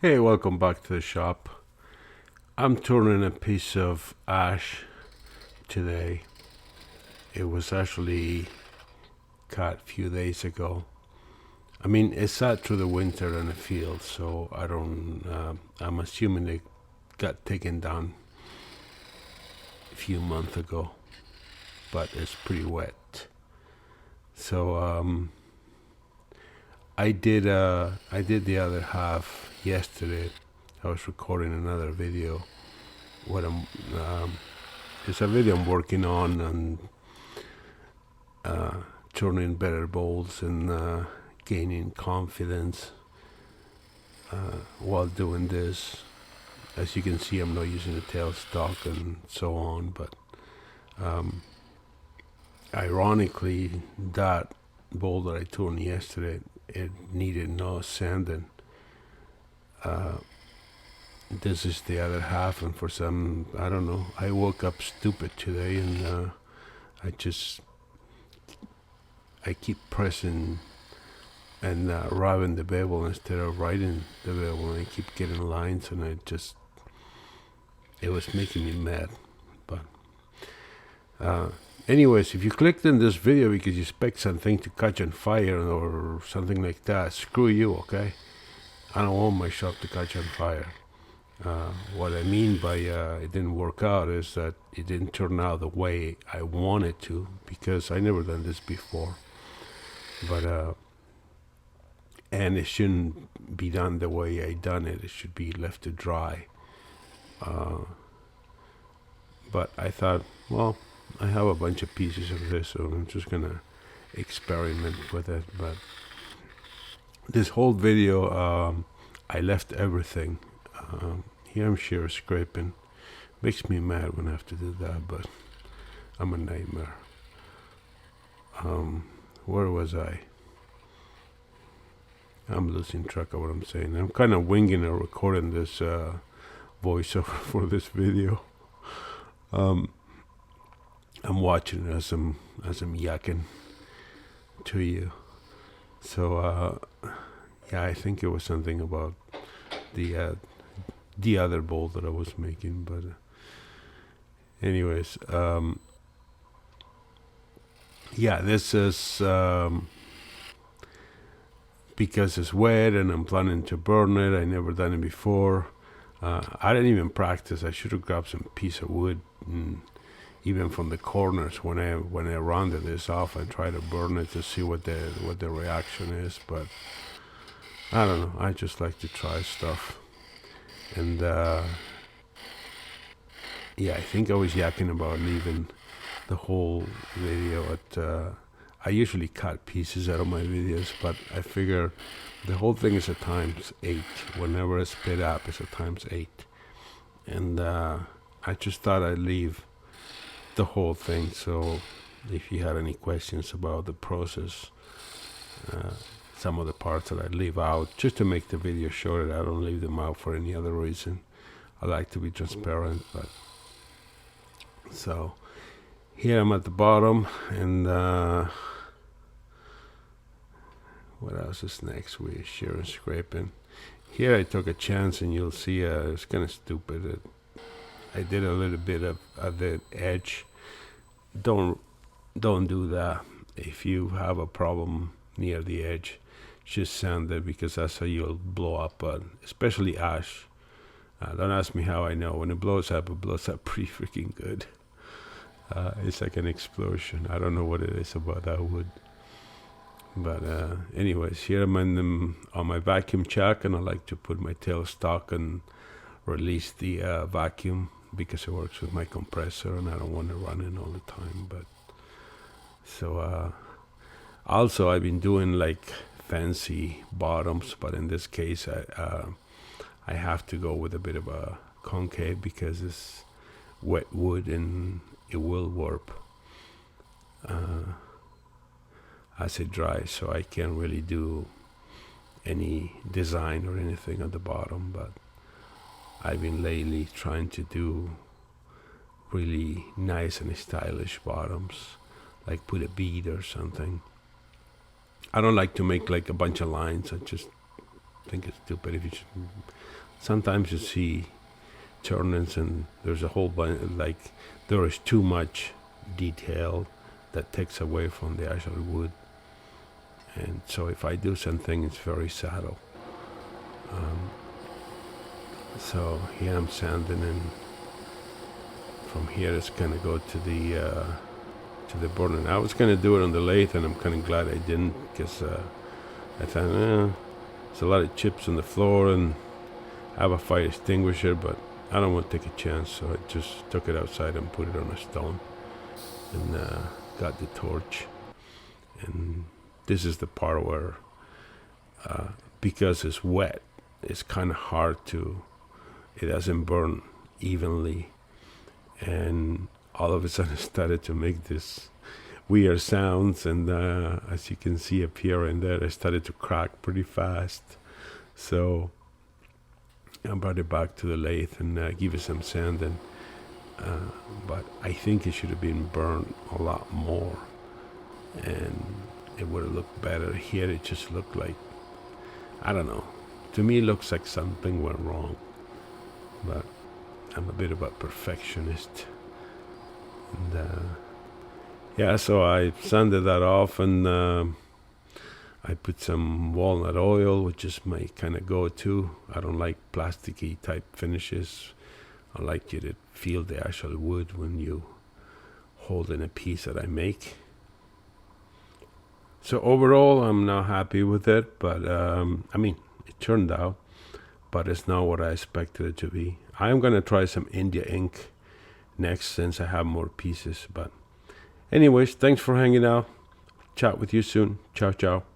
Hey, welcome back to the shop. I'm turning a piece of ash today. It was actually cut a few days ago. I mean, it sat through the winter in the field, so I don't. I'm assuming it got taken down a few months ago, but it's pretty wet. So I did the other half yesterday. I was recording another video. What I'm It's a video I'm working on and turning better bowls and gaining confidence while doing this. As you can see, I'm not using the tailstock and so on, but ironically, that bowl that I turned yesterday, it needed no sanding. This is the other half, and for some, I don't know, I woke up stupid today, and I keep pressing and rubbing the bevel instead of writing the bevel, and I keep getting lines, and it was making me mad. But anyways, if you clicked in this video because you expect something to catch on fire or something like that, screw you, okay? I don't want my shop to catch on fire. What I mean by it didn't work out is that it didn't turn out the way I wanted to, because I never done this before. But and it shouldn't be done the way I done it. It should be left to dry. But I thought, well, I have a bunch of pieces of this, so I'm just gonna experiment with it. But this whole video, I left everything. Here I'm shear scraping. Makes me mad when I have to do that, but I'm a nightmare. Where was I? I'm losing track of what I'm saying. I'm kind of winging or recording this voiceover for this video. I'm watching it as I'm yakking to you. So yeah, I think it was something about the other bowl that I was making, but anyways, yeah, this is because it's wet and I'm planning to burn it. I never done it before. I didn't even practice. I should have grabbed some piece of wood, and even from the corners when I rounded this off, I tried to burn it to see what the reaction is. But I don't know. I just like to try stuff. And yeah, I think I was yakking about leaving the whole video at. I usually cut pieces out of my videos, but I figure the whole thing is a times 8. Whenever it's split up, it's a times 8. And I just thought I'd leave the whole thing. So if you had any questions about the process, some of the parts that I leave out, just to make the video shorter. I don't leave them out for any other reason. I like to be transparent. But so here I'm at the bottom, and what else is next? We're shear and scraping. Here I took a chance, and you'll see it's kind of stupid. I did a little bit of the edge. Don't do that. If you have a problem near the edge, just sand it, because that's how you'll blow up, especially ash. Don't ask me how I know. When it blows up pretty freaking good. It's like an explosion. I don't know what it is about that wood. But anyways, here I'm on my vacuum chuck, and I like to put my tailstock and release the vacuum, because it works with my compressor, and I don't want to run it all the time. But so also I've been doing like fancy bottoms, but in this case I have to go with a bit of a concave, because it's wet wood and it will warp as it dries, so I can't really do any design or anything at the bottom. But I've been lately trying to do really nice and stylish bottoms, like put a bead or something. I don't like to make like a bunch of lines. I just think it's stupid. If you sometimes you see turnings and there's a whole bunch, like there is too much detail that takes away from the actual wood. And so if I do something, it's very subtle. So here I'm sanding, and from here it's gonna go to the burner. I was gonna do it on the lathe, and I'm kind of glad I didn't, because I thought, there's a lot of chips on the floor, and I have a fire extinguisher, but I don't want to take a chance, so I just took it outside and put it on a stone, and got the torch. And this is the part where, because it's wet, it's kind of hard to, it doesn't burn evenly, and all of a sudden it started to make this weird sounds, and as you can see up here and there, it started to crack pretty fast. So I brought it back to the lathe and give it some sanding, but I think it should have been burned a lot more, and it would have looked better. Here it just looked like, I don't know, to me it looks like something went wrong, but I'm a bit of a perfectionist. And yeah, so I sanded that off, and I put some walnut oil, which is my kind of go-to. I don't like plasticky type finishes. I like you to feel the actual wood when you hold in a piece that I make. So overall, I'm not happy with it, but I mean, it turned out, but it's not what I expected it to be. I'm gonna try some India ink next, since I have more pieces. But anyways, thanks for hanging out. Chat with you soon. Ciao, ciao.